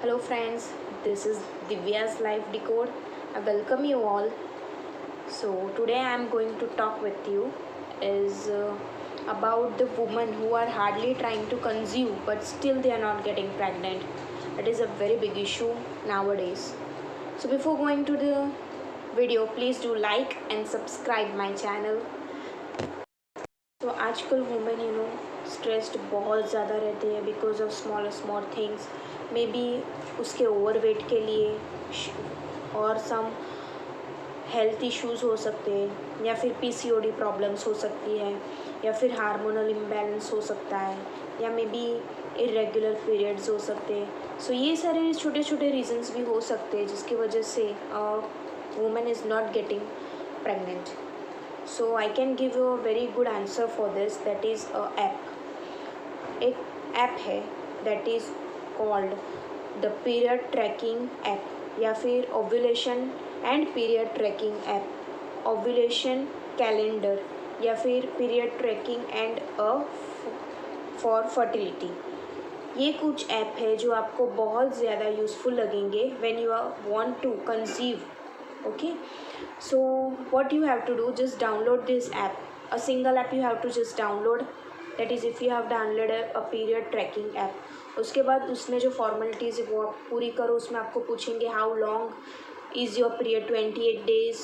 Hello friends, this is Divya's Life Decode. I welcome you all. So today I am going to talk with you is about the women who are hardly trying to conceive but still they are not getting pregnant. It is a very big issue nowadays. So before going to the video, please do like and subscribe my channel. तो आजकल women stressed बहुत ज़्यादा रहती है because of small things may be उसके overweight के लिए और सम हेल्थ इश्यूज हो सकते हैं या फिर पीसीओडी प्रॉब्लम्स हो सकती है या फिर हार्मोनल इम्बैलेंस हो सकता है या मे बी इरेगुलर पीरियड्स हो सकते हैं। सो ये सारे छोटे छोटे रीजंस भी हो सकते हैं जिसकी वजह से women is not getting pregnant. So I can give you a very good answer for this, that is a app। एक ऐप है that is called the period tracking app या फिर ovulation and period tracking app, ovulation calendar या फिर period tracking and a for fertility। ये कुछ app है जो आपको बहुत ज़्यादा यूज़फुल लगेंगे when you want to conceive। Okay, so what you have to do, just download this app, a single app you have to just download, that is if you have downloaded a period tracking app। उसके बाद उसमें जो formalities है वो आप पूरी करो। उसमें आपको पूछेंगे how long is your period, 28 days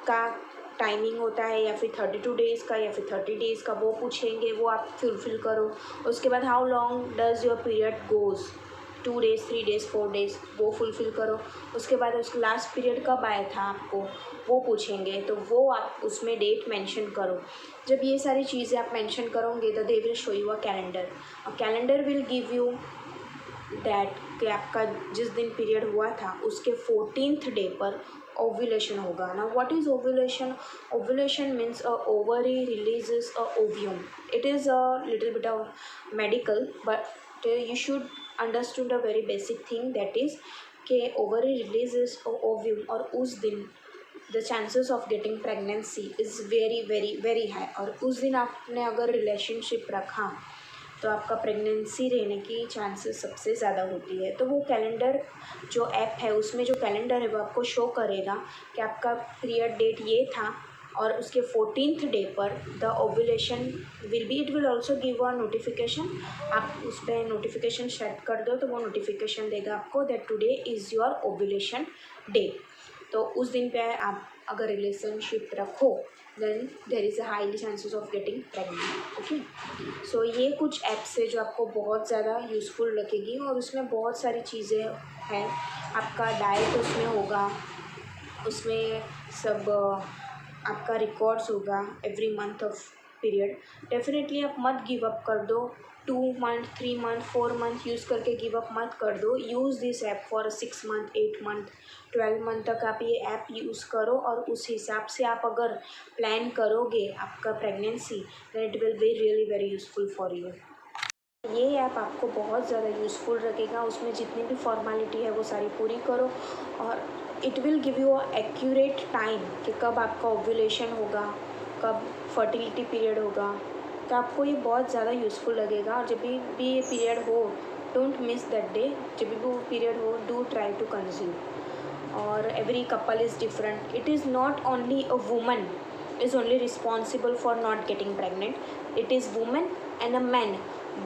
का टाइमिंग होता है या फिर 32 डेज़ का या फिर 30 डेज़ का, वो पूछेंगे, वो आप फुलफिल करो। उसके बाद how long does your period goes, 2 days 3 days 4 days, वो फुलफ़िल करो। उसके बाद उसका लास्ट पीरियड कब आया था आपको वो पूछेंगे, तो वो आप उसमें डेट मेंशन करो। जब ये सारी चीज़ें आप मेंशन करोगे तो they will show you a calendar. Calendar will give you that कि आपका जिस दिन पीरियड हुआ था उसके 14th डे पर ओव्यूलेशन होगा ना। What is ovulation? Ovulation means a ovary releases a ovum. It is a little bit of medical but you should understood a very basic thing, that is कि ovary releases ovum और उस दिन the chances of getting pregnancy is very very very high. और उस दिन आपने अगर relationship रखा तो आपका प्रेगनेंसी रहने की चांसेस सबसे ज़्यादा होती है। तो वो कैलेंडर जो ऐप है उसमें जो कैलेंडर है वो आपको शो करेगा कि आपका पीरियड डेट ये था और उसके 14th डे पर the ovulation will be. It will also give a notification. आप उस पर नोटिफिकेशन सेट कर दो तो वो नोटिफिकेशन देगा आपको that today is your ovulation day. तो उस दिन पे आप अगर रिलेशनशिप रखो then there is a highly chances of getting pregnant. Okay, so ये कुछ ऐप्स है जो आपको बहुत ज़्यादा यूज़फुल लगेगी और उसमें बहुत सारी चीज़ें हैं। आपका डाइट उसमें होगा, उसमें सब आपका रिकॉर्ड्स होगा every month of period. Definitely आप मत गिव अप कर दो। 2 मंथ 3 मंथ 4 मंथ यूज़ करके गिव अप मत कर दो। Use this app for 6 month 8 month 12 month तक आप ये ऐप यूज़ करो और उस हिसाब से आप अगर प्लान करोगे आपका pregnancy then it will be really very useful for you. ये ऐप आपको बहुत ज़्यादा यूज़फुल रखेगा। उसमें जितनी भी फॉर्मेलिटी है वो सारी पूरी करो और it will give you a accurate time कि कब आपका ओव्यूलेशन होगा, कब फर्टिलिटी पीरियड होगा। तो आपको ये बहुत ज़्यादा यूज़फुल लगेगा। और जब भी ये पीरियड हो डोंट मिस दैट डे। जब भी वो पीरियड हो डू ट्राई टू कंज्यूम। और every couple is different. It is not only a woman is only responsible for not getting pregnant. It is woman and a man,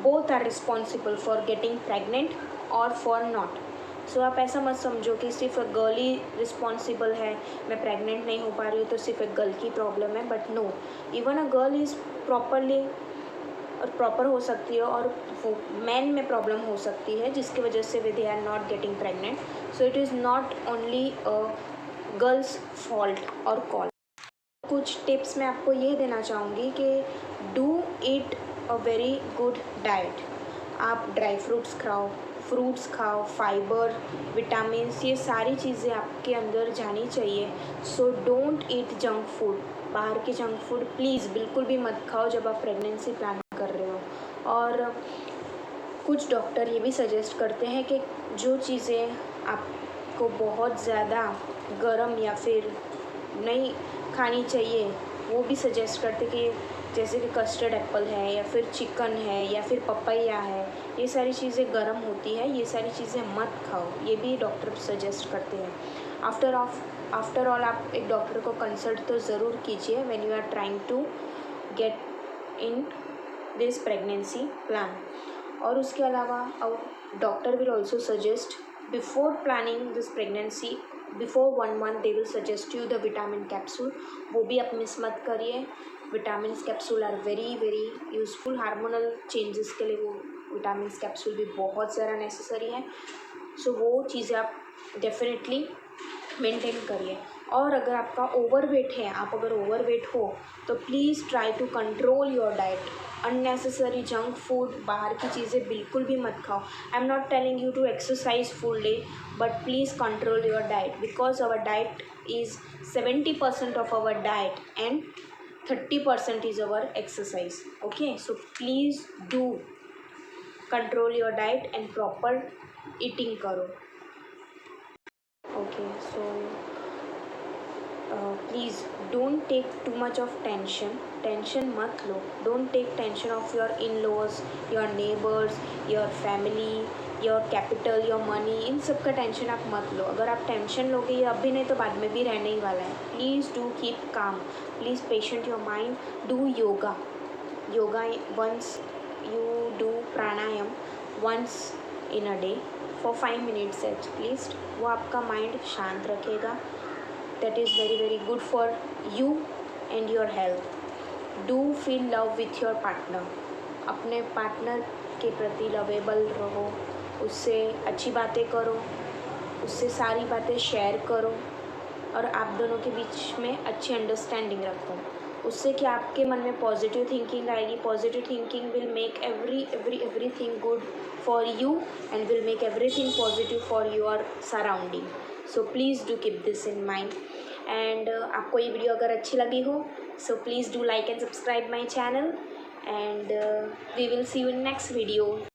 both are responsible for getting pregnant or for not। सो आप ऐसा मत समझो कि सिर्फ girl ही responsible है, मैं pregnant नहीं हो पा रही हूँ तो सिर्फ एक गर्ल की प्रॉब्लम है। But no, even a girl is properly और प्रॉपर हो सकती है और वो मैन में प्रॉब्लम हो सकती है जिसकी वजह से वे they are not getting pregnant. So it is not only a girl's fault और कॉल। कुछ टिप्स मैं आपको ये देना चाहूँगी कि do eat a very good diet. आप ड्राई फ्रूट्स खाओ, फ्रूट्स खाओ, फाइबर, विटामिन्स, ये सारी चीज़ें आपके अंदर जानी चाहिए। So don't eat junk food. बाहर के जंक फूड प्लीज़ बिल्कुल भी मत खाओ जब आप प्रेगनेंसी प्लान कर रहे हो। और कुछ डॉक्टर ये भी सजेस्ट करते हैं कि जो चीज़ें आपको बहुत ज़्यादा गर्म या फिर नहीं खानी चाहिए वो भी सजेस्ट करते कि जैसे कि कस्टर्ड एप्पल है या फिर चिकन है या फिर पपैया है, ये सारी चीज़ें गर्म होती है, ये सारी चीज़ें मत खाओ, ये भी डॉक्टर सजेस्ट करते हैं। आफ्टर ऑल आप एक डॉक्टर को कंसल्ट तो ज़रूर कीजिए when you are trying to get in this pregnancy plan. और उसके अलावा doctor will also suggest before planning this pregnancy, before 1 month they will suggest you the vitamin capsule, वो भी आप मिस मत करिए। Vitamin capsule are very very useful, hormonal changes के लिए वो विटामिन कैप्सूल भी बहुत ज़्यादा नेसेसरी है। सो वो चीज़ें आप डेफिनेटली मेंटेन करिए। और अगर आपका ओवरवेट है, आप अगर ओवरवेट हो तो please try to control your diet. Unnecessary junk food, बाहर की चीज़ें बिल्कुल भी मत खाओ। I am not telling you to exercise full day, but please control your diet because our diet is 70% of our diet and 30% is our exercise. Okay, so please do control your diet and proper eating करो. Okay, so please don't take too much of tension मत लो। don't take tension of your in-laws, your neighbors, your family, your capital, your money, इन सब का tension आप मत लो। अगर आप tension लोगे ये अभी नहीं तो बाद में भी रहने ही वाला है। Please do keep calm, please patient your mind, do yoga once, you do pranayama once in a day for 5 minutes at least, वो आपका माइंड शांत रखेगा। That is very very good for you and your health. Do feel love with your partner, अपने partner के प्रति lovable रहो, उससे अच्छी बातें करो, उससे सारी बातें शेयर करो और आप दोनों के बीच में अच्छी अंडरस्टैंडिंग रखो। उससे क्या आपके मन में पॉजिटिव थिंकिंग आएगी। Positive thinking will make everything good for you and will make everything positive for your surrounding. So please do keep this in mind. And आपको ये वीडियो अगर अच्छी लगी हो so please do like and subscribe my channel and we will see you in next video.